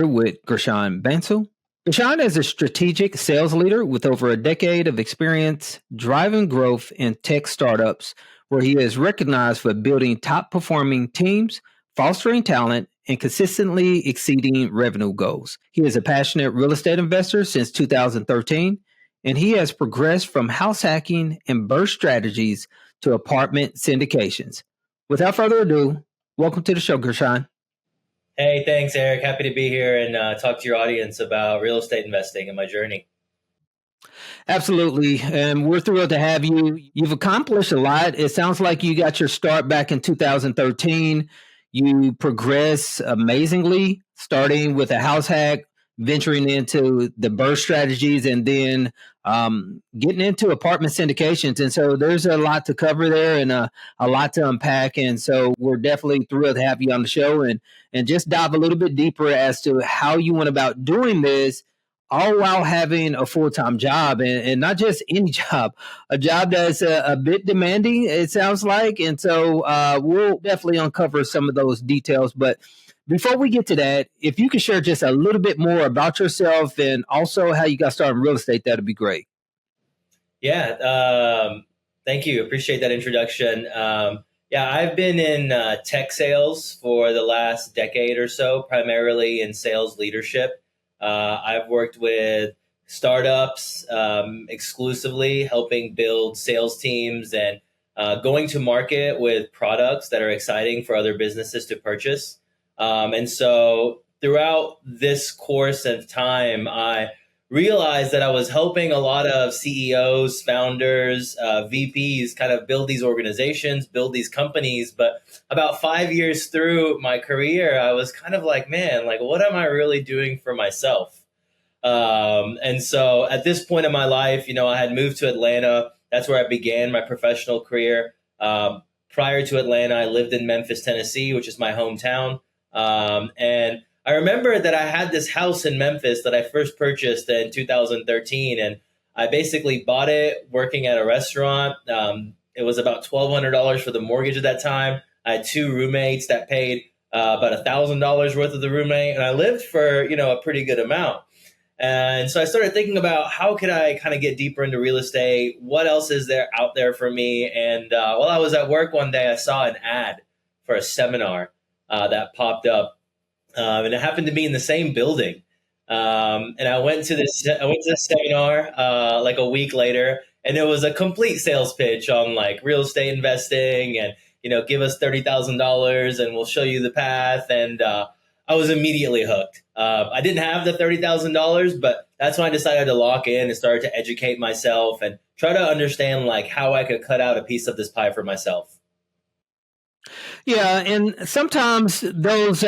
here with Gurshan Bansal. Gurshan is a strategic sales leader with over a decade of experience driving growth in tech startups, where he is recognized for building top performing teams, fostering talent, and consistently exceeding revenue goals. He is a passionate real estate investor since 2013, and he has progressed from house hacking and burst strategies to apartment syndications. Without further ado, welcome to the show, Gurshan. Hey, thanks, Eric. Happy to be here and talk to your audience about real estate investing and my journey. Absolutely. And we're thrilled to have you. You've accomplished a lot. It sounds like you got your start back in 2013. You progress amazingly, starting with a house hack, venturing into the burst strategies, and then getting into apartment syndications. And so there's a lot to cover there and a lot to unpack. And so we're definitely thrilled to have you on the show and just dive a little bit deeper as to how you went about doing this, all while having a full-time job, and not just any job, a job that's a bit demanding, it sounds like. And so we'll definitely uncover some of those details. But before we get to that, if you could share just a little bit more about yourself and also how you got started in real estate, that'd be great. Yeah, thank you. Appreciate that introduction. I've been in tech sales for the last decade or so, primarily in sales leadership. I've worked with startups exclusively, helping build sales teams and going to market with products that are exciting for other businesses to purchase. And so throughout this course of time, I realized that I was helping a lot of CEOs, founders, VPs kind of build these organizations, build these companies. But about 5 years through my career, I was kind of like, man, like, what am I really doing for myself? And so at this point in my life, I had moved to Atlanta. That's where I began my professional career. Prior to Atlanta, I lived in Memphis, Tennessee, which is my hometown. And I remember that I had this house in Memphis that I first purchased in 2013, and I basically bought it working at a restaurant. It was about $1,200 for the mortgage at that time. I had two roommates that paid about $1,000 worth of the roommate, and I lived for a pretty good amount. And so I started thinking about how could I kind of get deeper into real estate? What else is there out there for me? And while I was at work one day, I saw an ad for a seminar that popped up. And it happened to be in the same building. And I went to this seminar like a week later, and it was a complete sales pitch on like real estate investing and, give us $30,000 and we'll show you the path. And I was immediately hooked. I didn't have the $30,000, but that's when I decided to lock in and start to educate myself and try to understand like how I could cut out a piece of this pie for myself. Yeah, and sometimes those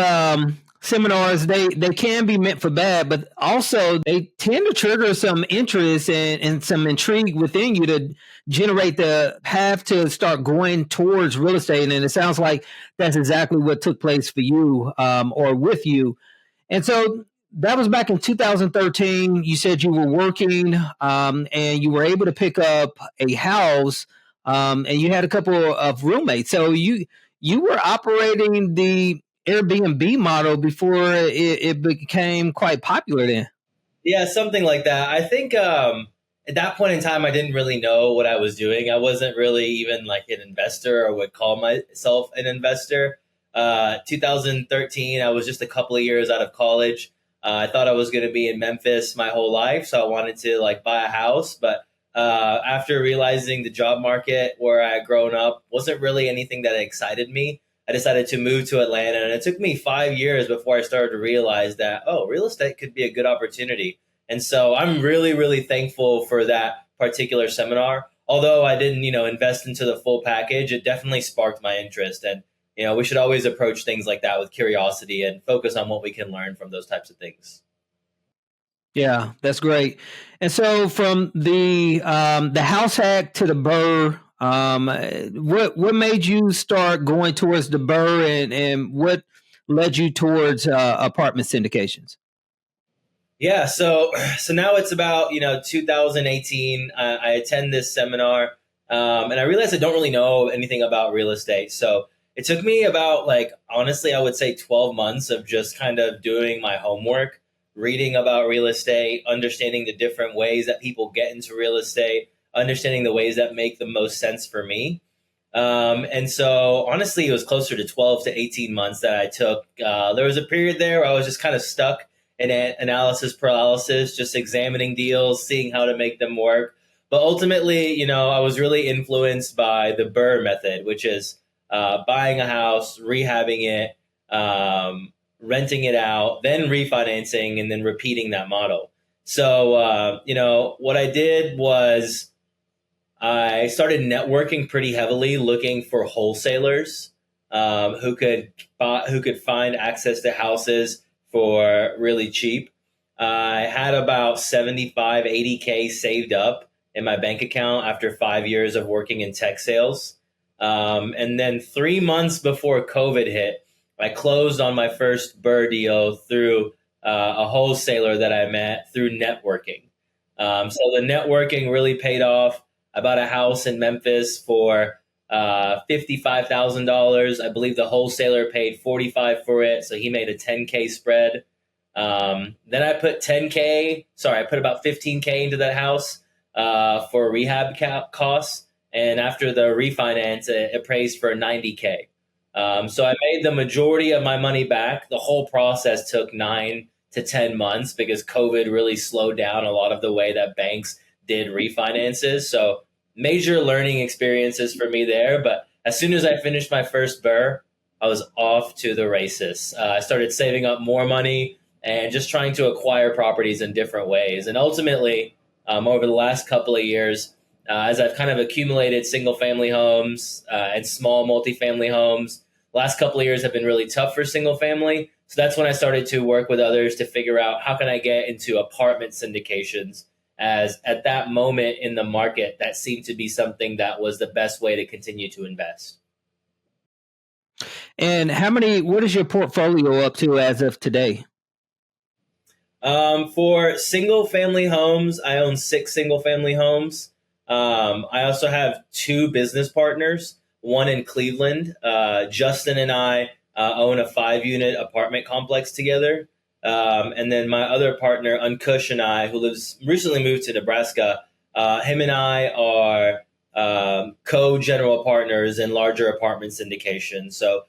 seminars, they can be meant for bad, but also they tend to trigger some interest and some intrigue within you to generate the path to start going towards real estate. And it sounds like that's exactly what took place for you or with you. And so that was back in 2013. You said you were working and you were able to pick up a house and you had a couple of roommates. So you were operating the Airbnb model before it became quite popular then. Yeah, something like that. I think at that point in time, I didn't really know what I was doing. I wasn't really even like an investor or would call myself an investor. 2013, I was just a couple of years out of college. I thought I was going to be in Memphis my whole life, so I wanted to like buy a house. But after realizing the job market where I had grown up wasn't really anything that excited me, I decided to move to Atlanta, and it took me 5 years before I started to realize that, real estate could be a good opportunity. And so I'm really, really thankful for that particular seminar. Although I didn't, invest into the full package, it definitely sparked my interest. And, we should always approach things like that with curiosity and focus on what we can learn from those types of things. Yeah, that's great. And so from the house hack to the BRRRR, what made you start going towards the BRRRR and what led you towards apartment syndications? Yeah, so now it's about 2018. I attend this seminar, and I realized I don't really know anything about real estate. So it took me about, like, honestly, I would say 12 months of just kind of doing my homework, reading about real estate, understanding the different ways that people get into real estate, understanding the ways that make the most sense for me. And so, honestly, it was closer to 12 to 18 months that I took. There was a period there where I was just kind of stuck in analysis paralysis, just examining deals, seeing how to make them work. But ultimately, I was really influenced by the BRRRR method, which is buying a house, rehabbing it, renting it out, then refinancing, and then repeating that model. So, what I did was I started networking pretty heavily, looking for wholesalers who could find access to houses for really cheap. I had about 75, 80K saved up in my bank account after 5 years of working in tech sales. And then 3 months before COVID hit, I closed on my first BRRRR deal through a wholesaler that I met through networking. So the networking really paid off. I bought a house in Memphis for $55,000. I believe the wholesaler paid 45 for it, so he made a 10K spread. Then I put I put about 15K into that house for rehab costs, and after the refinance, it appraised for 90K. So I made the majority of my money back. The whole process took 9 to 10 months because COVID really slowed down a lot of the way that banks did refinances. So major learning experiences for me there. But as soon as I finished my first BRRRR, I was off to the races. I started saving up more money and just trying to acquire properties in different ways. And ultimately, over the last couple of years, as I've kind of accumulated single family homes and small multifamily homes, last couple of years have been really tough for single family. So that's when I started to work with others to figure out how can I get into apartment syndications, as at that moment in the market, that seemed to be something that was the best way to continue to invest. And what is your portfolio up to as of today? For single family homes, I own 6 single family homes. I also have 2 business partners, one in Cleveland. Justin and I own a 5-unit apartment complex together. And then my other partner, Ankush, and I, who recently moved to Nebraska, him and I are co-general partners in larger apartment syndications. So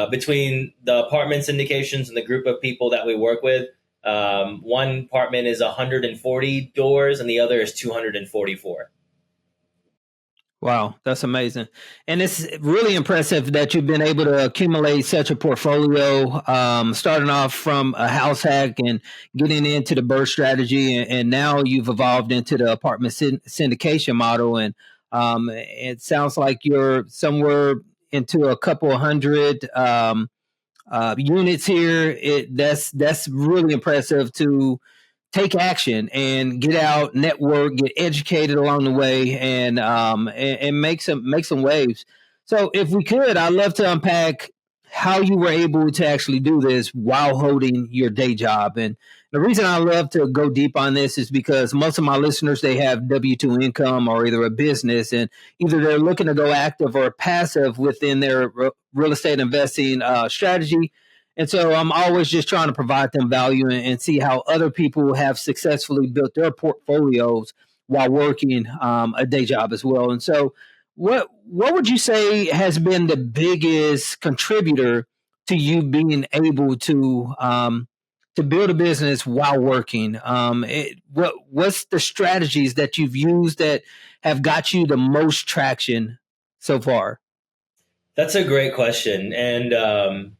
between the apartment syndications and the group of people that we work with, one apartment is 140 doors and the other is 244. Wow, that's amazing. And it's really impressive that you've been able to accumulate such a portfolio, starting off from a house hack and getting into the BRRRR strategy. And now you've evolved into the apartment syndication model. And it sounds like you're somewhere into a couple of hundred units here. That's really impressive to take action and get out, network, get educated along the way, and make some waves. So, if we could, I'd love to unpack how you were able to actually do this while holding your day job. And the reason I love to go deep on this is because most of my listeners, they have W-2 income or either a business, and either they're looking to go active or passive within their real estate investing strategy. And so I'm always just trying to provide them value and see how other people have successfully built their portfolios while working a day job as well. And so, what would you say has been the biggest contributor to you being able to build a business while working? What's the strategies that you've used that have got you the most traction so far? That's a great question. And,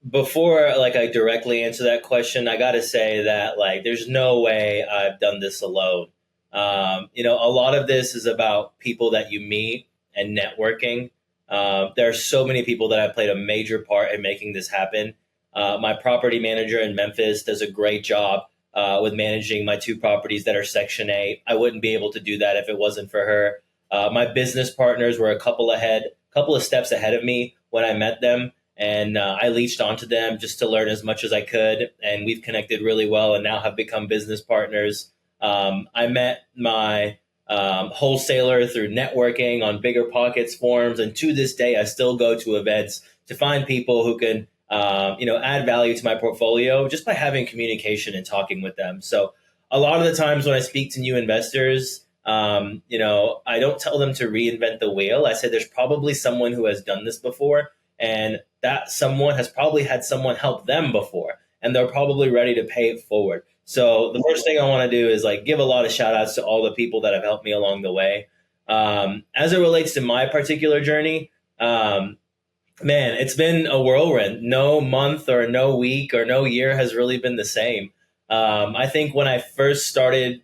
before like I directly answer that question, I got to say that like there's no way I've done this alone. A lot of this is about people that you meet and networking. There are so many people that have played a major part in making this happen. My property manager in Memphis does a great job with managing my 2 properties that are Section 8. I wouldn't be able to do that if it wasn't for her. My business partners were a couple of steps ahead of me when I met them, and I leached onto them just to learn as much as I could. And we've connected really well, and now have become business partners. I met my wholesaler through networking on Bigger Pockets forums. And to this day, I still go to events to find people who can, add value to my portfolio just by having communication and talking with them. So a lot of the times when I speak to new investors, I don't tell them to reinvent the wheel. I say there's probably someone who has done this before, and that someone has probably had someone help them before, and they're probably ready to pay it forward. So the first thing I want to do is like give a lot of shout outs to all the people that have helped me along the way. As it relates to my particular journey, man, it's been a whirlwind. No month or no week or no year has really been the same. I think when I first started,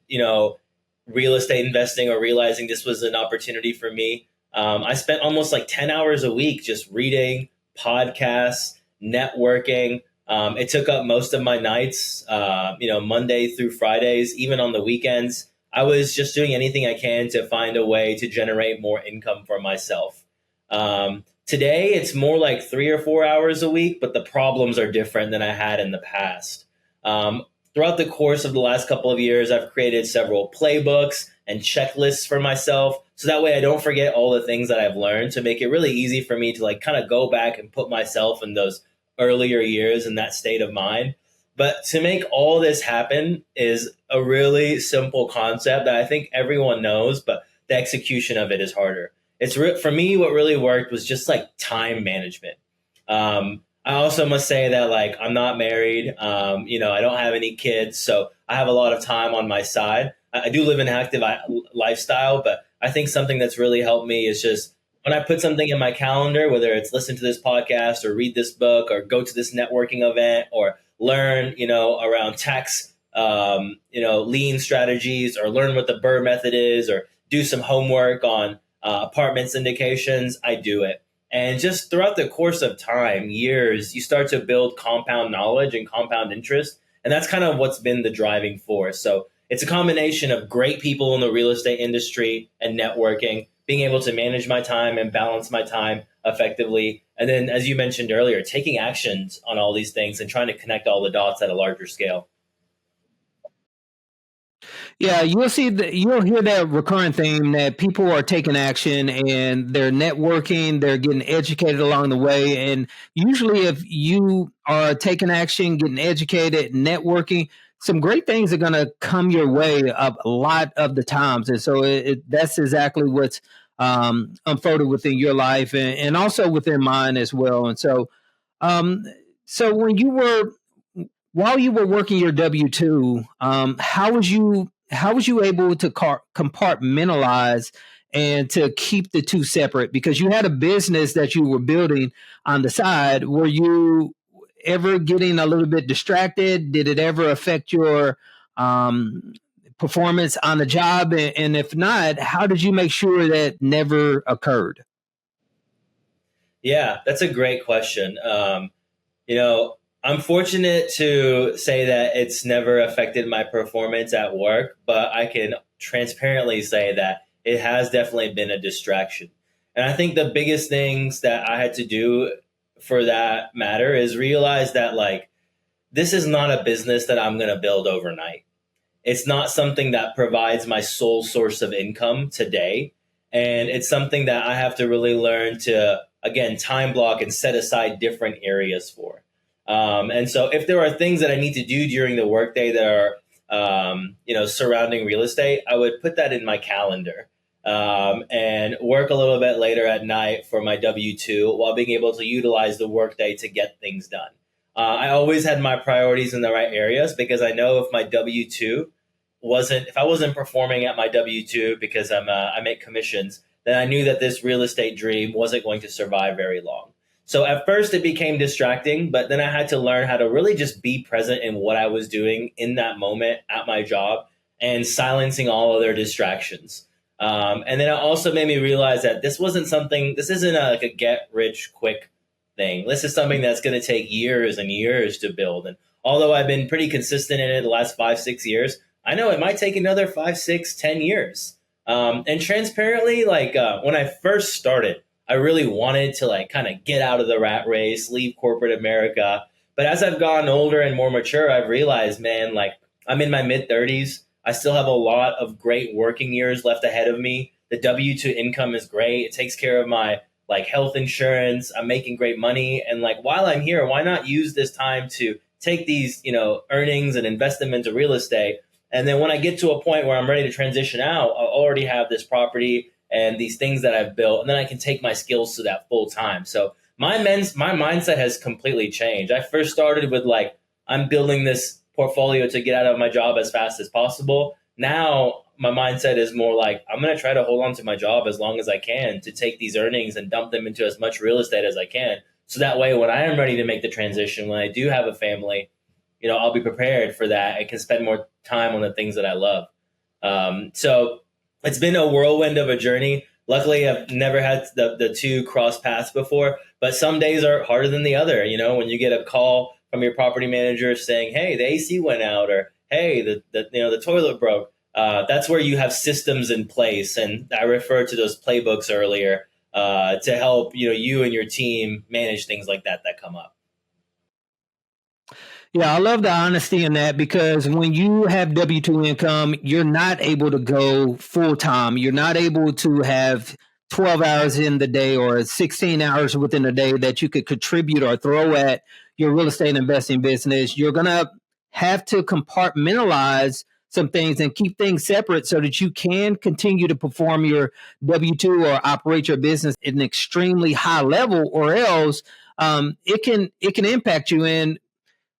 real estate investing or realizing this was an opportunity for me, I spent almost like 10 hours a week just reading, podcasts, networking. It took up most of my nights, Monday through Fridays, even on the weekends. I was just doing anything I can to find a way to generate more income for myself. Today, it's more like 3 or 4 hours a week, but the problems are different than I had in the past. Throughout the course of the last couple of years, I've created several playbooks and checklists for myself. So that way I don't forget all the things that I've learned, to make it really easy for me to like kind of go back and put myself in those earlier years in that state of mind. But to make all this happen is a really simple concept that I think everyone knows, but the execution of it is harder. For me, what really worked was just like time management. I also must say that like I'm not married. I don't have any kids, so I have a lot of time on my side. I do live an active lifestyle, but I think something that's really helped me is just when I put something in my calendar, whether it's listen to this podcast or read this book or go to this networking event or learn, around tax, lean strategies, or learn what the BRRRR method is, or do some homework on apartment syndications, I do it. And just throughout the course of time, years, you start to build compound knowledge and compound interest. And that's kind of what's been the driving force. So it's a combination of great people in the real estate industry and networking, being able to manage my time and balance my time effectively. And then, as you mentioned earlier, taking actions on all these things and trying to connect all the dots at a larger scale. Yeah, you'll hear that recurring theme that people are taking action and they're networking, they're getting educated along the way. And usually if you are taking action, getting educated, networking, some great things are going to come your way a lot of the times. And so that's exactly what's unfolded within your life, and also within mine as well. And um, so while you were working your W-2, how was you able to compartmentalize and to keep the two separate? Because you had a business that you were building on the side. Were you ever getting a little bit distracted? Did it ever affect your performance on the job? And if not, how did you make sure that never occurred? Yeah, that's a great question. I'm fortunate to say that it's never affected my performance at work, but I can transparently say that it has definitely been a distraction. And I think the biggest things that I had to do for that matter is realize that like this is not a business that I'm going to build overnight. It's not something that provides my sole source of income today. And it's something that I have to really learn to, again, time block and set aside different areas for. And so if there are things that I need to do during the workday that are, surrounding real estate, I would put that in my calendar and work a little bit later at night for my W-2 while being able to utilize the workday to get things done. I always had my priorities in the right areas because I know if my W-2 if I wasn't performing at my W-2 because I make commissions, then I knew that this real estate dream wasn't going to survive very long. So at first it became distracting, but then I had to learn how to really just be present in what I was doing in that moment at my job and silencing all other distractions. And then it also made me realize that this isn't like a get rich quick thing. This is something that's going to take years and years to build. And although I've been pretty consistent in it the last 5, 6 years, I know it might take another 5, 6, 10 years. And transparently, when I first started, I really wanted to kind of get out of the rat race, leave corporate America. But as I've gotten older and more mature, I've realized, man, I'm in my mid 30s. I still have a lot of great working years left ahead of me. The W-2 income is great. It takes care of my like health insurance. I'm making great money. And like, while I'm here, why not use this time to take these, earnings and invest them into real estate? And then when I get to a point where I'm ready to transition out, I'll already have this property and these things that I've built, and then I can take my skills to that full time. So my mindset has completely changed. I first started with like, I'm building this portfolio to get out of my job as fast as possible. Now my mindset is more like, I'm going to try to hold on to my job as long as I can to take these earnings and dump them into as much real estate as I can. So that way, when I am ready to make the transition, when I do have a family, I'll be prepared for that. I can spend more time on the things that I love. So it's been a whirlwind of a journey. Luckily, I've never had the two cross paths before, but some days are harder than the other. When you get a call from your property manager saying, "Hey, the AC went out," or "Hey, the toilet broke." That's where you have systems in place, and I referred to those playbooks earlier to help you and your team manage things like that come up. Yeah, I love the honesty in that, because when you have W-2 income, you're not able to go full time. You're not able to have 12 hours in the day or 16 hours within a day that you could contribute or throw at your real estate investing business. You're going to have to compartmentalize some things and keep things separate so that you can continue to perform your W-2 or operate your business at an extremely high level, or else it can impact you. And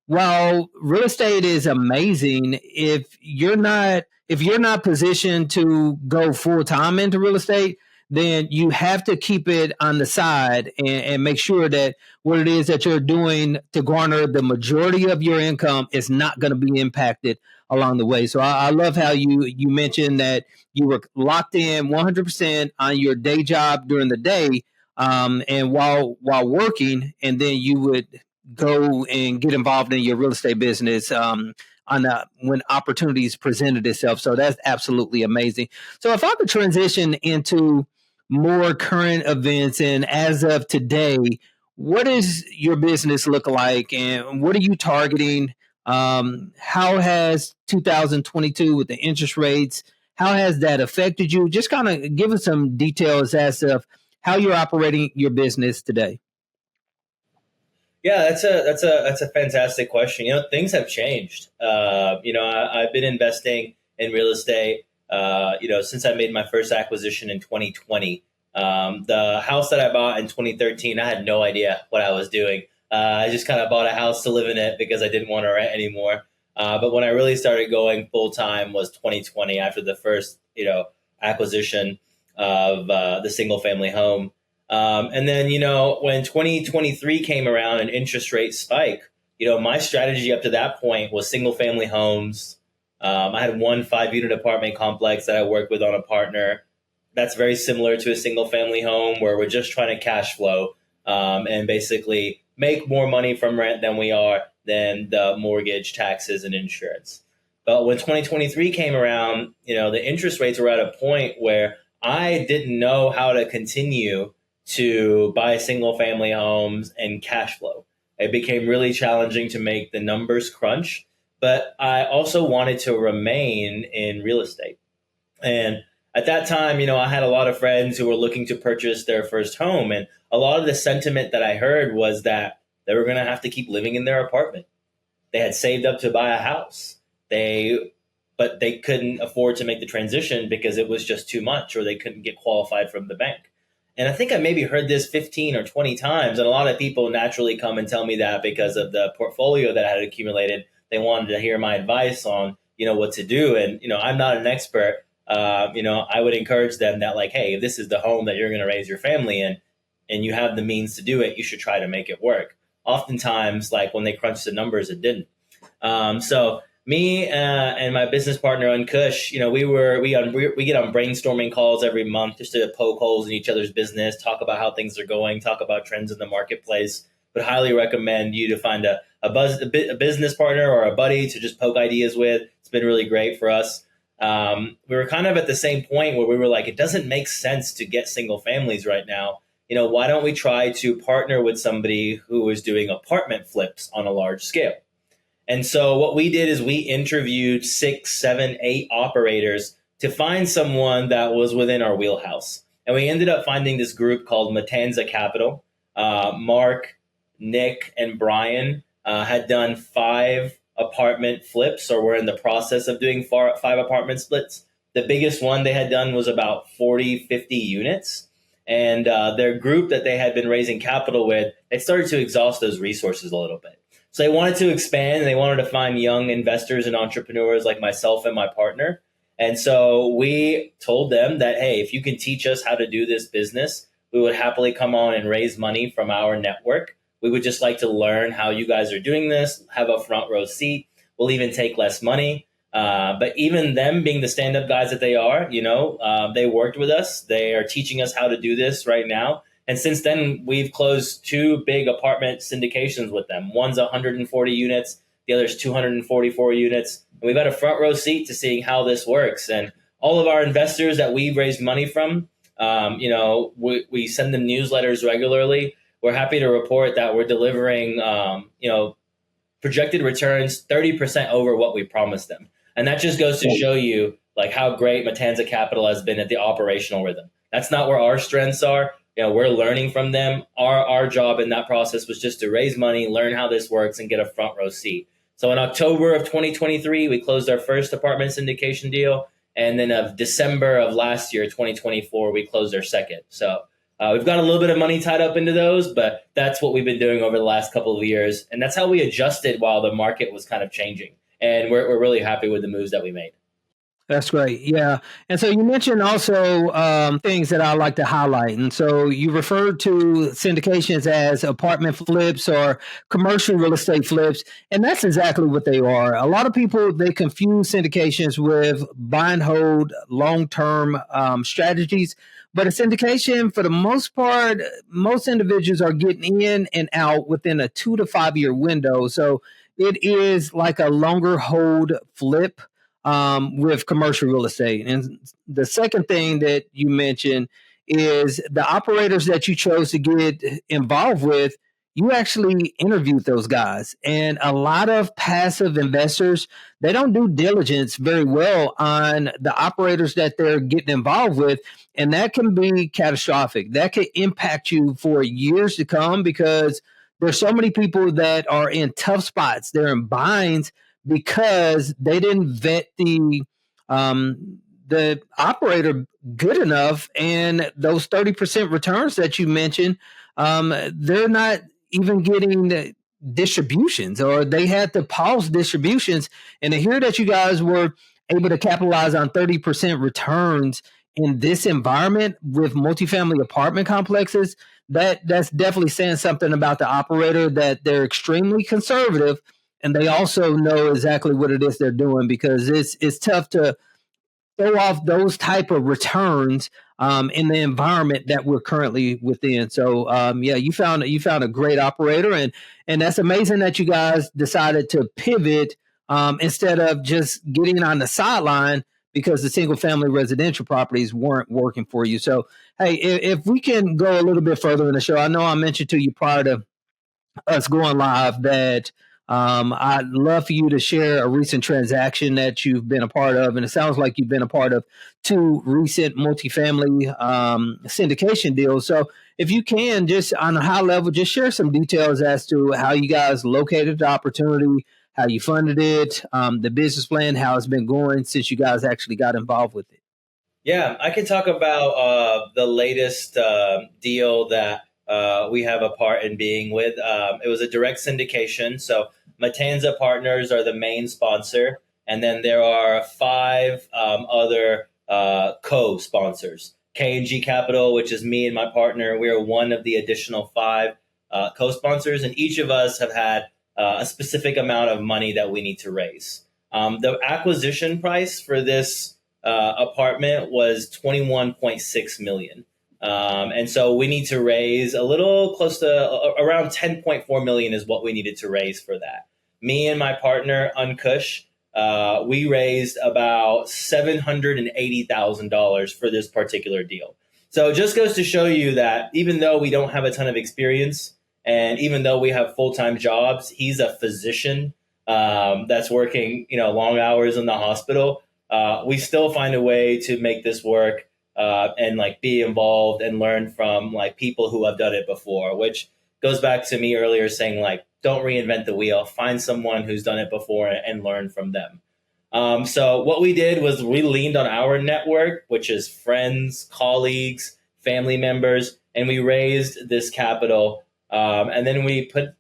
while real estate is amazing, if you're not positioned to go full time into real estate, then you have to keep it on the side and make sure that what it is that you're doing to garner the majority of your income is not going to be impacted along the way. So I love how you mentioned that you were locked in 100% on your day job during the day, and while working, and then you would go and get involved in your real estate business when opportunities presented itself. So that's absolutely amazing. So if I could transition into more current events, and as of today, what does your business look like, and what are you targeting? How has 2022 with the interest rates, how has that affected you? Just kind of give us some details as of how you're operating your business today. Yeah, that's a fantastic question. Things have changed. I've been investing in real estate. Since I made my first acquisition in 2020. The house that I bought in 2013, I had no idea what I was doing. I just kind of bought a house to live in it because I didn't want to rent anymore. But when I really started going full time was 2020, after the first acquisition of the single family home. And then, when 2023 came around and interest rates spike, my strategy up to that point was single family homes. I had one 5-unit apartment complex that I worked with on a partner. That's very similar to a single family home, where we're just trying to cash flow and basically make more money from rent than the mortgage, taxes, and insurance. But when 2023 came around, the interest rates were at a point where I didn't know how to continue to buy single family homes and cash flow. It became really challenging to make the numbers crunch, but I also wanted to remain in real estate. And at that time, I had a lot of friends who were looking to purchase their first home. And a lot of the sentiment that I heard was that they were going to have to keep living in their apartment. They had saved up to buy a house. But they couldn't afford to make the transition because it was just too much, or they couldn't get qualified from the bank. And I think I maybe heard this 15 or 20 times. And a lot of people naturally come and tell me that because of the portfolio that I had accumulated. They wanted to hear my advice on, what to do. And, I'm not an expert. I would encourage them that, like, hey, if this is the home that you're going to raise your family in and you have the means to do it, you should try to make it work. Oftentimes, like when they crunch the numbers, it didn't. So me and my business partner Kush, we get on brainstorming calls every month just to poke holes in each other's business, talk about how things are going, talk about trends in the marketplace. Would highly recommend you to find a business partner or a buddy to just poke ideas with. It's been really great for us. We were kind of at the same point where we were like, it doesn't make sense to get single families right now. Why don't we try to partner with somebody who is doing apartment flips on a large scale? And so what we did is we interviewed 6, 7, 8 operators to find someone that was within our wheelhouse. And we ended up finding this group called Matanza Capital. Mark, Nick, and Brian had done 5 apartment flips, or were in the process of doing 5 apartment splits. The biggest one they had done was about 40, 50 units. And their group that they had been raising capital with, they started to exhaust those resources a little bit. So they wanted to expand, and they wanted to find young investors and entrepreneurs like myself and my partner. And so we told them that, hey, if you can teach us how to do this business, we would happily come on and raise money from our network. We would just like to learn how you guys are doing this, have a front row seat. We'll even take less money. But even them being the stand-up guys that they are, they worked with us. They are teaching us how to do this right now. And since then, we've closed 2 big apartment syndications with them. One's 140 units. The other's 244 units. And we've had a front row seat to seeing how this works. And all of our investors that we've raised money from, we send them newsletters regularly. We're happy to report that we're delivering, projected returns 30% over what we promised them. And that just goes to show you like how great Matanza Capital has been at the operational rhythm. That's not where our strengths are. We're learning from them. Our job in that process was just to raise money, learn how this works, and get a front row seat. So in October of 2023, we closed our first apartment syndication deal. And then of December of last year, 2024, we closed our second. So we've got a little bit of money tied up into those, but that's what we've been doing over the last couple of years. And that's how we adjusted while the market was kind of changing. And we're really happy with the moves that we made. That's great. Yeah. And so you mentioned also things that I like to highlight. And so you referred to syndications as apartment flips or commercial real estate flips. And that's exactly what they are. A lot of people, they confuse syndications with buy and hold long-term strategies. But a syndication, for the most part, most individuals are getting in and out within a 2 to 5 year window. So it is like a longer hold flip with commercial real estate. And the second thing that you mentioned is the operators that you chose to get involved with, you actually interviewed those guys. And a lot of passive investors, they don't do diligence very well on the operators that they're getting involved with. And that can be catastrophic. That could impact you for years to come because there's so many people that are in tough spots. They're in binds because they didn't vet the operator good enough, and those 30% returns that you mentioned, they're not even getting distributions, or they had to pause distributions. And to hear that you guys were able to capitalize on 30% returns in this environment with multifamily apartment complexes, that's definitely saying something about the operator, that they're extremely conservative. And they also know exactly what it is they're doing, because it's tough to throw off those type of returns in the environment that we're currently within. So you found a great operator, and that's amazing that you guys decided to pivot instead of just getting on the sideline because the single family residential properties weren't working for you. So hey, if we can go a little bit further in the show, I know I mentioned to you prior to us going live that I'd love for you to share a recent transaction that you've been a part of. And it sounds like you've been a part of 2 recent multifamily syndication deals. So if you can, just on a high level, just share some details as to how you guys located the opportunity, how you funded it, the business plan, how it's been going since you guys actually got involved with it. Yeah, I can talk about the latest deal that we have a part in being with. It was a direct syndication. So Matanza Partners are the main sponsor. And then there are 5 other co-sponsors. K&G Capital, which is me and my partner, we are one of the additional 5 co-sponsors. And each of us have had a specific amount of money that we need to raise. The acquisition price for this apartment was $21.6 million. And so we need to raise a little close to around 10.4 million is what we needed to raise for that. Me and my partner, Unkush, we raised about $780,000 for this particular deal. So it just goes to show you that even though we don't have a ton of experience, and even though we have full-time jobs, he's a physician. that's working, long hours in the hospital, we still find a way to make this work, and like be involved and learn from like people who have done it before, which goes back to me earlier saying like, don't reinvent the wheel, find someone who's done it before and learn from them. So what we did was we leaned on our network, which is friends, colleagues, family members, and we raised this capital. And then we put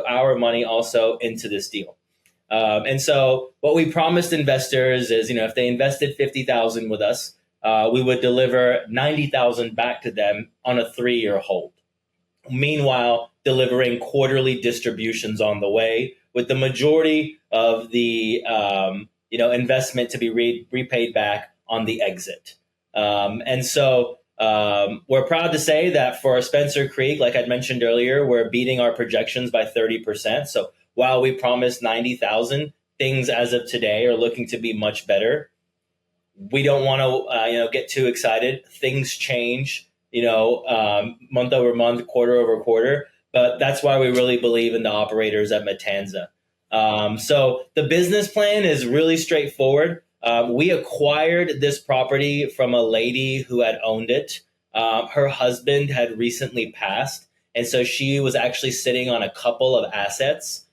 our money also into this deal. And so what we promised investors is, if they invested 50,000 with us, we would deliver 90,000 back to them on a 3-year hold. Meanwhile, delivering quarterly distributions on the way, with the majority of the investment to be repaid back on the exit. And so we're proud to say that for Spencer Creek, like I mentioned earlier, we're beating our projections by 30%. So while we promised 90,000, things as of today are looking to be much better. We don't want to get too excited. Things change, month over month, quarter over quarter. But that's why we really believe in the operators at Matanza. So the business plan is really straightforward. We acquired this property from a lady who had owned it. Her husband had recently passed, and so she was actually sitting on a couple of assets.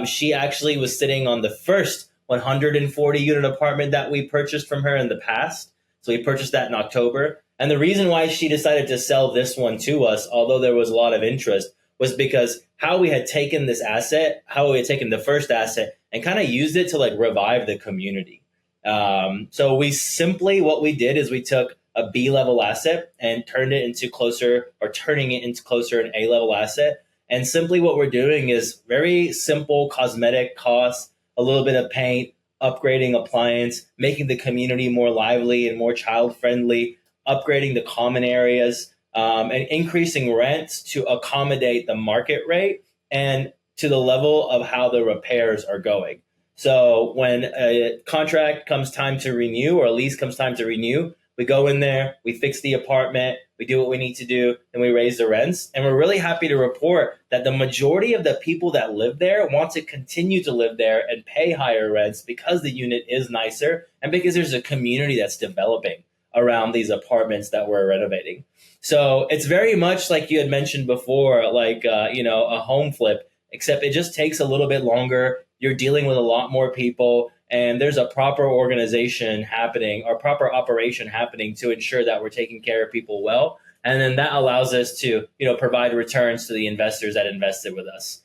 She actually was sitting on the first 140 unit apartment that we purchased from her in the past. So we purchased that in October. And the reason why she decided to sell this one to us, although there was a lot of interest, was because how we had taken this asset, how we had taken the first asset and kind of used it to like revive the community. So what we did is we took a B level asset and turning it into closer an A level asset. And simply what we're doing is very simple cosmetic costs, a little bit of paint, upgrading appliance, making the community more lively and more child friendly, upgrading the common areas, and increasing rents to accommodate the market rate and to the level of how the repairs are going. So when a contract comes time to renew or a lease comes time to renew, we go in there, we fix the apartment, we do what we need to do, and we raise the rents. And we're really happy to report that the majority of the people that live there want to continue to live there and pay higher rents because the unit is nicer and because there's a community that's developing around these apartments that we're renovating. So it's very much like you had mentioned before, like, a home flip, except it just takes a little bit longer. You're dealing with a lot more people, and there's a proper organization happening or proper operation happening to ensure that we're taking care of people well. And then that allows us to, provide returns to the investors that invested with us.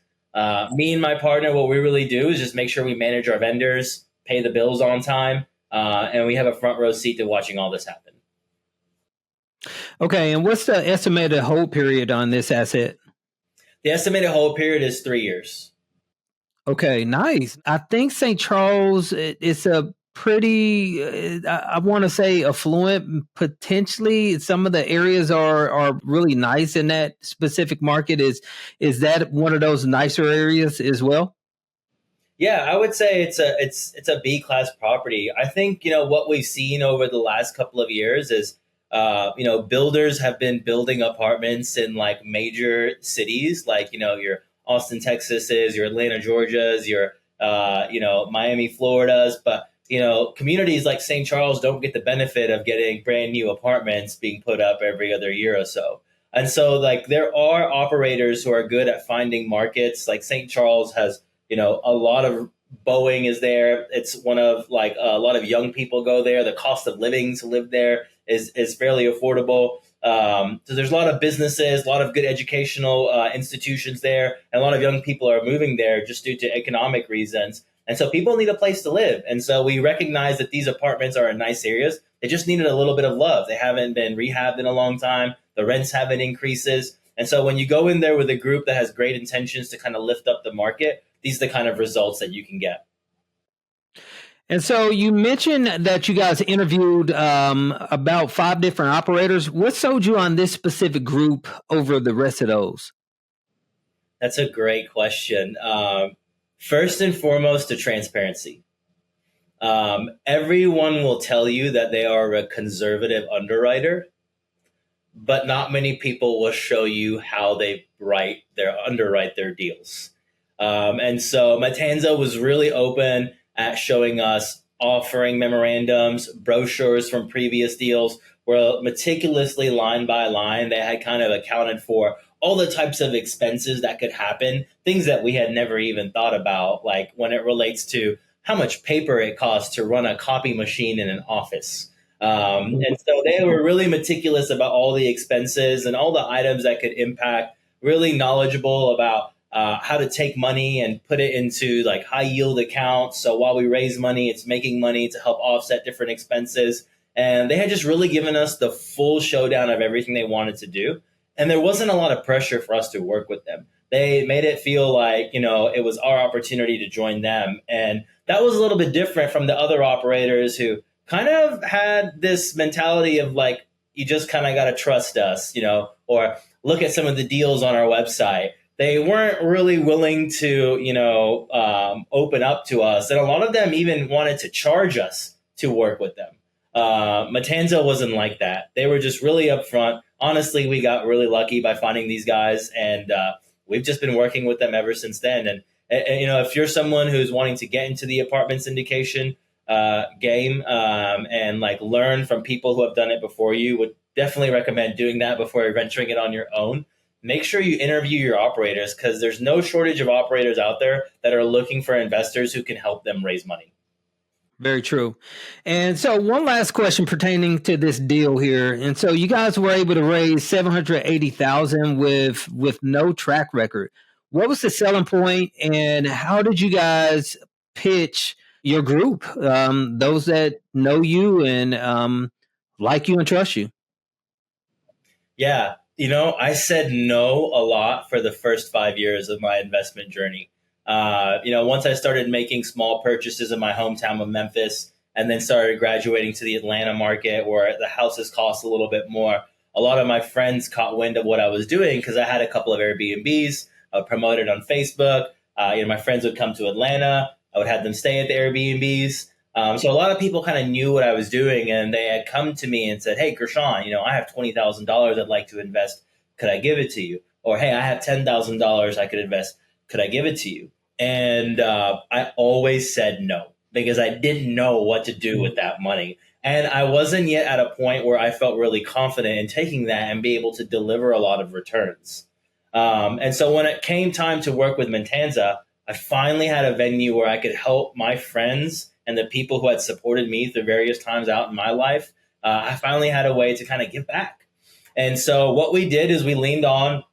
Me and my partner, what we really do is just make sure we manage our vendors, pay the bills on time, and we have a front row seat to watching all this happen. Okay, and what's the estimated hold period on this asset? The estimated hold period is 3 years. Okay, nice. I think St. Charles it's a pretty, I want to say affluent. Potentially, some of the areas are really nice in that specific market. Is that one of those nicer areas as well? Yeah, I would say it's a B class property. I think what we've seen over the last couple of years is builders have been building apartments in like major cities, like your Austin, Texas's, your Atlanta, Georgia's, your Miami, Florida's, but communities like St. Charles don't get the benefit of getting brand new apartments being put up every other year or so. And so like there are operators who are good at finding markets. Like St. Charles has a lot of Boeing is there. It's one of like a lot of young people go there. The cost of living to live there is fairly affordable. So there's a lot of businesses, a lot of good educational institutions there, and a lot of young people are moving there just due to economic reasons. And so people need a place to live. And so we recognize that these apartments are in nice areas. They just needed a little bit of love. They haven't been rehabbed in a long time. The rents haven't increases. And so when you go in there with a group that has great intentions to kind of lift up the market, these are the kind of results that you can get. And so you mentioned that you guys interviewed about 5 different operators. What sold you on this specific group over the rest of those? That's a great question. First and foremost, the transparency. Everyone will tell you that they are a conservative underwriter, but not many people will show you how they underwrite their deals. And so Matanza was really open at showing us offering memorandums, brochures from previous deals, where meticulously line by line they had kind of accounted for all the types of expenses that could happen, things that we had never even thought about, like when it relates to how much paper it costs to run a copy machine in an office. And so they were really meticulous about all the expenses and all the items that could impact, really knowledgeable about how to take money and put it into like high yield accounts. So while we raise money, it's making money to help offset different expenses. And they had just really given us the full showdown of everything they wanted to do. And there wasn't a lot of pressure for us to work with them. They made it feel like, it was our opportunity to join them. And that was a little bit different from the other operators who kind of had this mentality of like, you just kind of got to trust us, or look at some of the deals on our website. They weren't really willing to, open up to us. And a lot of them even wanted to charge us to work with them. Matanza wasn't like that. They were just really upfront. Honestly, we got really lucky by finding these guys, and we've just been working with them ever since then. And if you're someone who's wanting to get into the apartment syndication game and like learn from people who have done it before you, would definitely recommend doing that before venturing it on your own. Make sure you interview your operators, because there's no shortage of operators out there that are looking for investors who can help them raise money. Very true. And so one last question pertaining to this deal here. And so you guys were able to raise 780,000 with no track record. What was the selling point, and how did you guys pitch your group, those that know you and like you and trust you? Yeah, I said no a lot for the first 5 years of my investment journey. Once I started making small purchases in my hometown of Memphis, and then started graduating to the Atlanta market where the houses cost a little bit more, a lot of my friends caught wind of what I was doing because I had a couple of Airbnbs. I would promote it on Facebook. My friends would come to Atlanta. I would have them stay at the Airbnbs. So a lot of people kind of knew what I was doing, and they had come to me and said, "Hey, Gurshan, I have $20,000 I'd like to invest. Could I give it to you?" Or, "Hey, I have $10,000 I could invest. Could I give it to you?" And I always said no, because I didn't know what to do with that money. And I wasn't yet at a point where I felt really confident in taking that and be able to deliver a lot of returns. And so when it came time to work with Matanza, I finally had a venue where I could help my friends and the people who had supported me through various times out in my life. I finally had a way to kind of give back. And so what we did is we leaned on,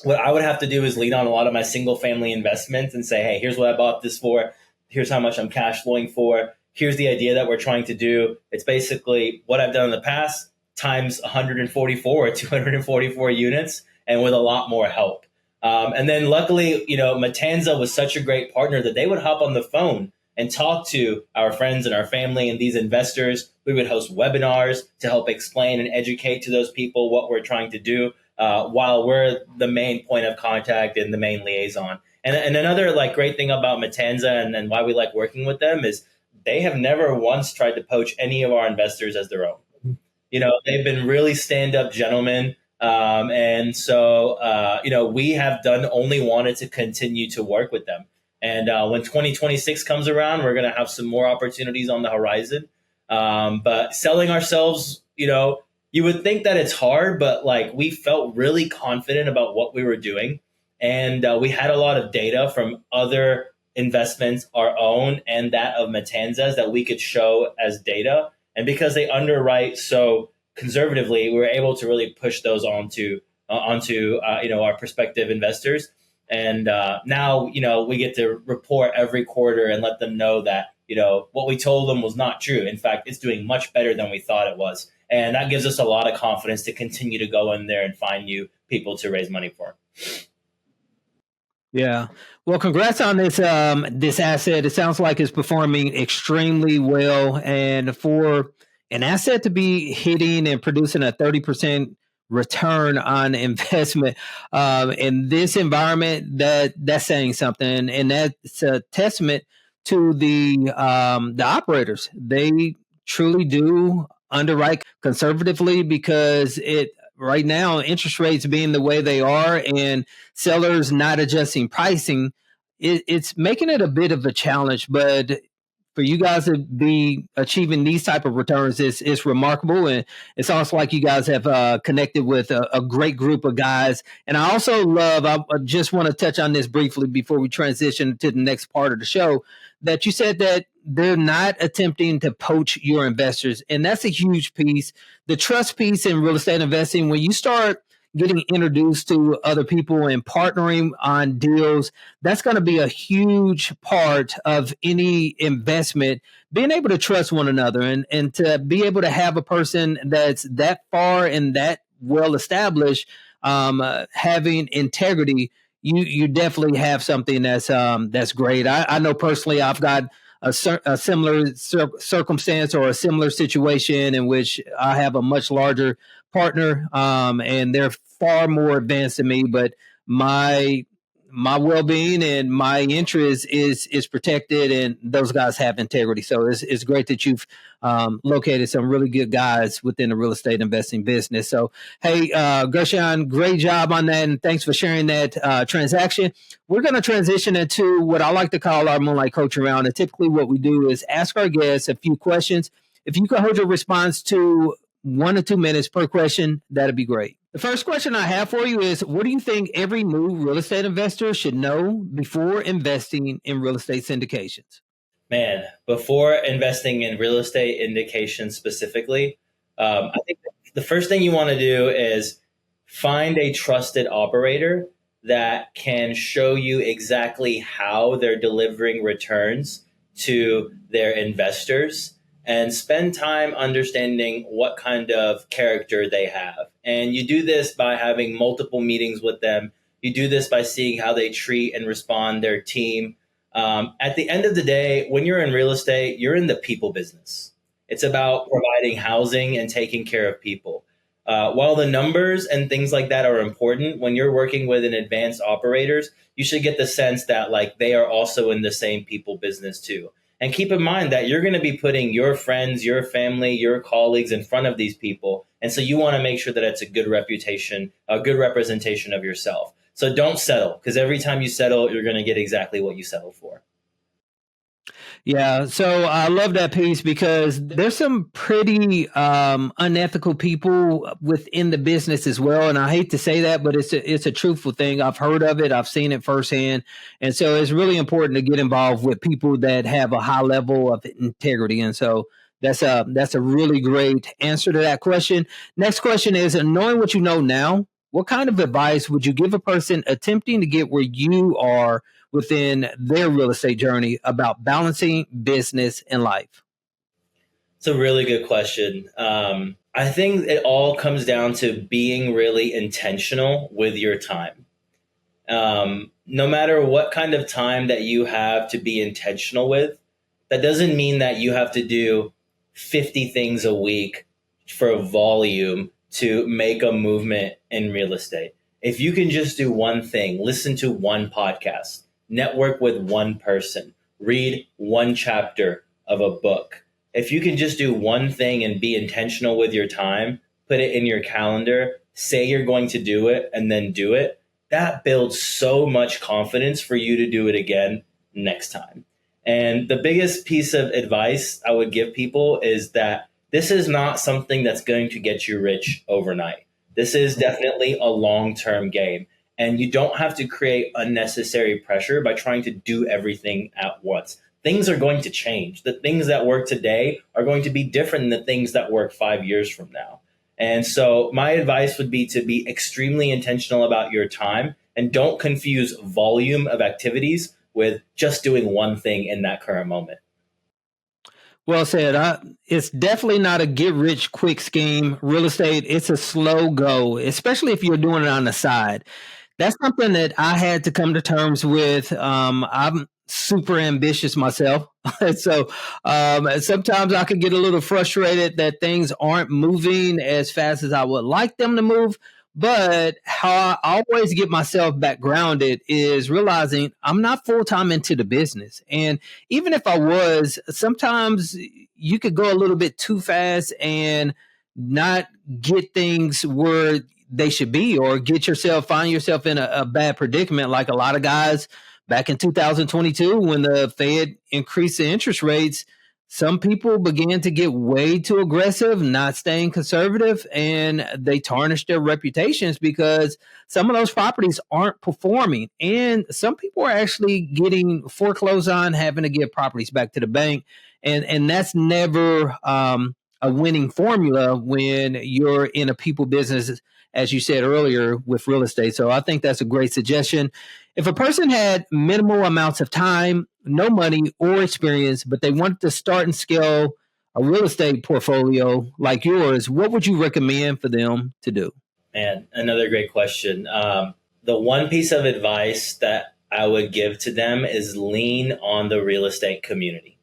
what I would have to do is lean on a lot of my single family investments and say, "Hey, here's what I bought this for. Here's how much I'm cash flowing for. Here's the idea that we're trying to do." It's basically what I've done in the past times 144 or 244 units, and with a lot more help. And then luckily, Matanza was such a great partner that they would hop on the phone and talk to our friends and our family and these investors. We would host webinars to help explain and educate to those people what we're trying to do, while we're the main point of contact and the main liaison. And another great thing about Matanza and why we like working with them is they have never once tried to poach any of our investors as their own. They've been really stand-up gentlemen. And so, we have only wanted to continue to work with them. And when 2026 comes around, we're going to have some more opportunities on the horizon. But selling ourselves, you would think that it's hard, but we felt really confident about what we were doing. And we had a lot of data from other investments, our own and that of Matanza's, that we could show as data. And because they underwrite so conservatively, we were able to really push those onto our prospective investors. And now, we get to report every quarter and let them know that, what we told them was not true. In fact, it's doing much better than we thought it was. And that gives us a lot of confidence to continue to go in there and find new people to raise money for. Yeah. Well, congrats on this asset. It sounds like it's performing extremely well. And for an asset to be hitting and producing a 30% return on investment in this environment, that's saying something. And that's a testament to the operators. They truly do underwrite conservatively, because right now, interest rates being the way they are and sellers not adjusting pricing, it's making it a bit of a challenge, but for you guys to be achieving these type of returns is remarkable, and it's also like you guys have connected with a great group of guys. And I also love, I just want to touch on this briefly before we transition to the next part of the show, that you said that they're not attempting to poach your investors, and that's a huge piece. The trust piece in real estate investing, when you start getting introduced to other people and partnering on deals, that's going to be a huge part of any investment, being able to trust one another, and to be able to have a person that's that far and that well established, having integrity. You definitely have something that's great. I know personally I've got a similar circumstance or a similar situation in which I have a much larger partner, and they're far more advanced than me, but my well-being and my interest is protected, and those guys have integrity. So it's great that you've located some really good guys within the real estate investing business. So, hey, Gurshan, great job on that, and thanks for sharing that transaction. We're going to transition into what I like to call our Moonlight Coaching Round, and typically what we do is ask our guests a few questions. If you can hold your response to 1 to 2 minutes per question, that'd be great. The first question I have for you is, what do you think every new real estate investor should know before investing in real estate syndications? Man, before investing in real estate syndications specifically, I think the first thing you want to do is find a trusted operator that can show you exactly how they're delivering returns to their investors, and spend time understanding what kind of character they have. And you do this by having multiple meetings with them. You do this by seeing how they treat and respond their team. At the end of the day, when you're in real estate, you're in the people business. It's about providing housing and taking care of people. While the numbers and things like that are important, when you're working with an advanced operators, you should get the sense that like they are also in the same people business too. And keep in mind that you're going to be putting your friends, your family, your colleagues in front of these people. And so you want to make sure that it's a good reputation, a good representation of yourself. So don't settle, because every time you settle, you're going to get exactly what you settled for. Yeah, so I love that piece, because there's some pretty unethical people within the business as well. And I hate to say that, but it's a truthful thing. I've heard of it. I've seen it firsthand. And so it's really important to get involved with people that have a high level of integrity. And so that's a really great answer to that question. Next question is, knowing what you know now, what kind of advice would you give a person attempting to get where you are within their real estate journey about balancing business and life? It's a really good question. I think it all comes down to being really intentional with your time. No matter what kind of time that you have to be intentional with, that doesn't mean that you have to do 50 things a week for volume to make a movement in real estate. If you can just do one thing, listen to one podcast, network with one person, read one chapter of a book. If you can just do one thing and be intentional with your time, put it in your calendar, say you're going to do it, and then do it, that builds so much confidence for you to do it again next time. And the biggest piece of advice I would give people is that this is not something that's going to get you rich overnight. This is definitely a long-term game. And you don't have to create unnecessary pressure by trying to do everything at once. Things are going to change. The things that work today are going to be different than the things that work 5 years from now. And so my advice would be to be extremely intentional about your time, and don't confuse volume of activities with just doing one thing in that current moment. Well said. It's definitely not a get rich quick scheme. Real estate, it's a slow go, especially if you're doing it on the side. That's something that I had to come to terms with. I'm super ambitious myself. So sometimes I could get a little frustrated that things aren't moving as fast as I would like them to move. But how I always get myself back grounded is realizing I'm not full-time into the business. And even if I was, sometimes you could go a little bit too fast and not get things where they should be, or find yourself in a bad predicament. Like a lot of guys back in 2022, when the Fed increased the interest rates, some people began to get way too aggressive, not staying conservative, and they tarnished their reputations because some of those properties aren't performing. And some people are actually getting foreclosed on, having to give properties back to the bank. And that's never a winning formula when you're in a people business, as you said earlier, with real estate. So I think that's a great suggestion. If a person had minimal amounts of time, no money or experience, but they wanted to start and scale a real estate portfolio like yours, what would you recommend for them to do? Man, another great question. The one piece of advice that I would give to them is lean on the real estate community.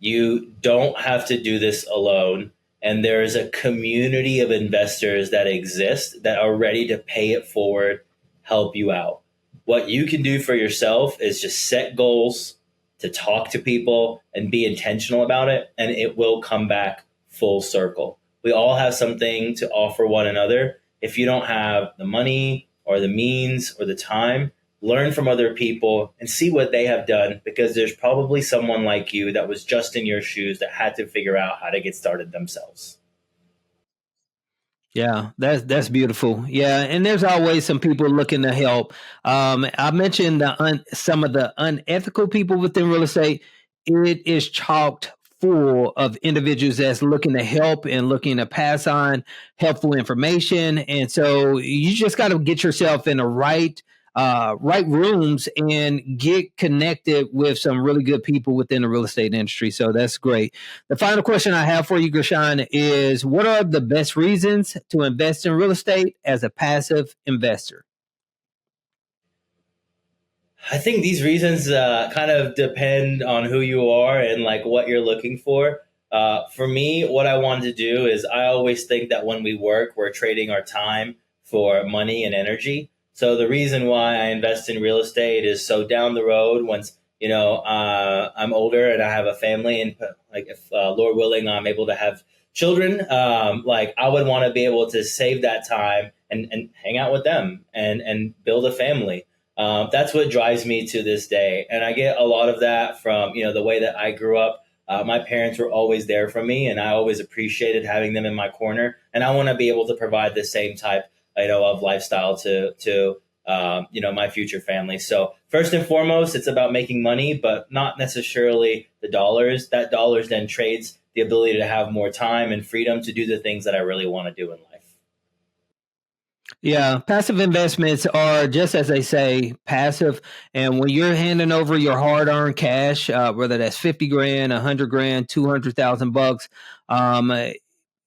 You don't have to do this alone. And there is a community of investors that exist that are ready to pay it forward, help you out. What you can do for yourself is just set goals, to talk to people and be intentional about it, and it will come back full circle. We all have something to offer one another. If you don't have the money or the means or the time, learn from other people and see what they have done, because there's probably someone like you that was just in your shoes that had to figure out how to get started themselves. Yeah, that's beautiful. Yeah, and there's always some people looking to help. I mentioned some of the unethical people within real estate. It is chalked full of individuals that's looking to help and looking to pass on helpful information. And so you just got to get yourself in the right rooms and get connected with some really good people within the real estate industry. So that's great. The final question I have for you, Gurshan, is what are the best reasons to invest in real estate as a passive investor? I think these reasons kind of depend on who you are and like what you're looking for. For me, what I want to do is I always think that when we work, we're trading our time for money and energy. So the reason why I invest in real estate is so down the road, once I'm older and I have a family, and like if Lord willing, I'm able to have children, like I would want to be able to save that time and hang out with them and build a family. That's what drives me to this day. And I get a lot of that from, the way that I grew up. My parents were always there for me, and I always appreciated having them in my corner. And I want to be able to provide the same type, of lifestyle to my future family. So first and foremost, it's about making money, but not necessarily the dollars. That dollars then trades the ability to have more time and freedom to do the things that I really want to do in life. Yeah, passive investments are just as they say, passive. And when you're handing over your hard-earned cash, whether that's 50 grand, 100 grand, 200,000 bucks,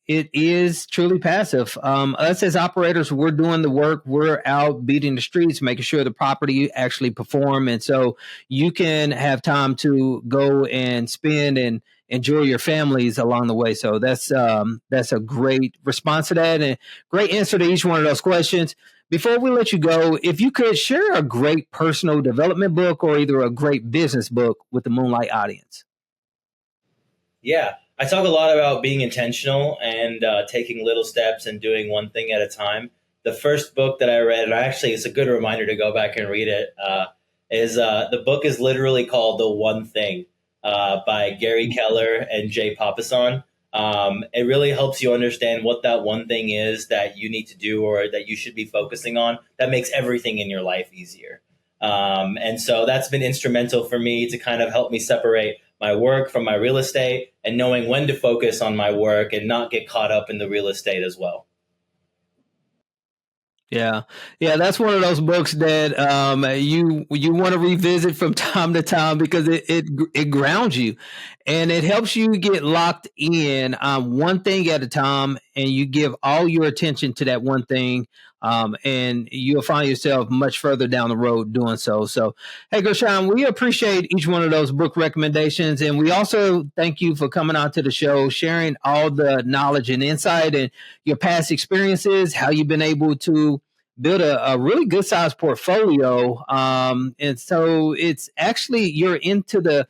it is truly passive. Us as operators, we're doing the work. We're out beating the streets, making sure the property actually perform. And so you can have time to go and spend and enjoy your families along the way. So that's a great response to that, and great answer to each one of those questions. Before we let you go, if you could share a great personal development book or either a great business book with the Moonlight audience. Yeah, I talk a lot about being intentional and taking little steps and doing one thing at a time. The first book that I read, and actually it's a good reminder to go back and read it, is the book is literally called The One Thing by Gary Keller and Jay Papasan. It really helps you understand what that one thing is that you need to do or that you should be focusing on that makes everything in your life easier. And so that's been instrumental for me to kind of help me separate my work from my real estate and knowing when to focus on my work and not get caught up in the real estate as well. Yeah, yeah, that's one of those books that you want to revisit from time to time because it grounds you, and it helps you get locked in on one thing at a time, and you give all your attention to that one thing, and you'll find yourself much further down the road doing so. So, hey, Gurshan, we appreciate each one of those book recommendations, and we also thank you for coming on to the show, sharing all the knowledge and insight and your past experiences, how you've been able to build a really good sized portfolio. And so it's actually, you're into the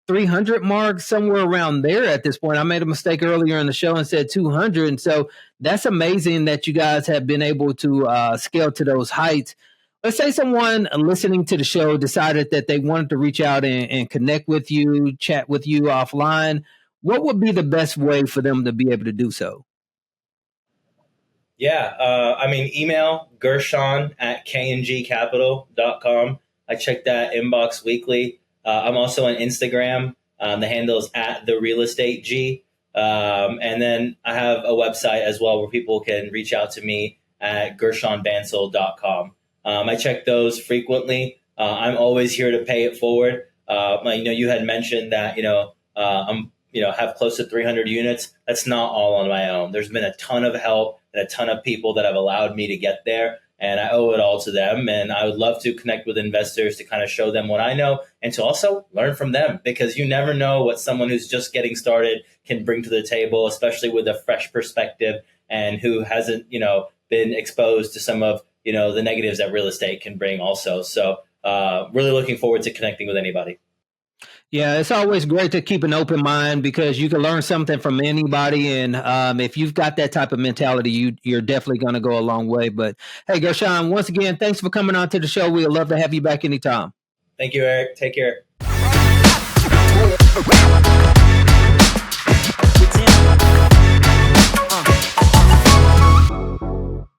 300 mark, somewhere around there at this point. I made a mistake earlier in the show and said 200. And so that's amazing that you guys have been able to scale to those heights. Let's say someone listening to the show decided that they wanted to reach out and connect with you, chat with you offline. What would be the best way for them to be able to do so? Yeah, email Gurshan at kngcapital.com. I check that inbox weekly. I'm also on Instagram. The handle is at the real estate G. And then I have a website as well where people can reach out to me at GurshanBansal.com. I check those frequently. I'm always here to pay it forward. You had mentioned that, I'm, have close to 300 units. That's not all on my own. There's been a ton of help and a ton of people that have allowed me to get there. And I owe it all to them. And I would love to connect with investors to kind of show them what I know and to also learn from them, because you never know what someone who's just getting started can bring to the table, especially with a fresh perspective and who hasn't, been exposed to some of, the negatives that real estate can bring also. So really looking forward to connecting with anybody. Yeah, it's always great to keep an open mind because you can learn something from anybody. And if you've got that type of mentality, you're definitely going to go a long way. But hey, Gurshan, once again, thanks for coming on to the show. We'd love to have you back anytime. Thank you, Eric. Take care.